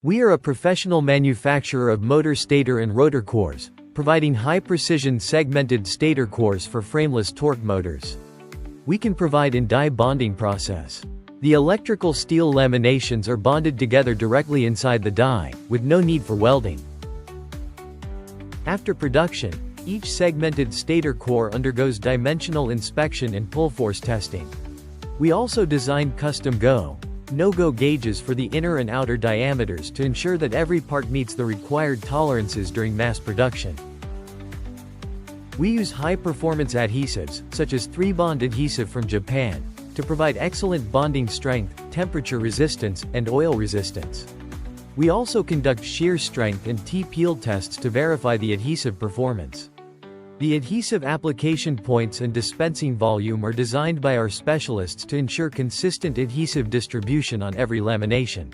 We are a professional manufacturer of motor stator and rotor cores, providing high-precision segmented stator cores for frameless torque motors. We can provide in-die bonding process. The electrical steel laminations are bonded together directly inside the die, with no need for welding. After production, each segmented stator core undergoes dimensional inspection and pull force testing. We also designed custom go, no-go gauges for the inner and outer diameters to ensure that every part meets the required tolerances during mass production. We use high-performance adhesives, such as ThreeBond adhesive from Japan, to provide excellent bonding strength, temperature resistance, and oil resistance. We also conduct shear strength and T-peel tests to verify the adhesive performance. The adhesive application points and dispensing volume are designed by our specialists to ensure consistent adhesive distribution on every lamination.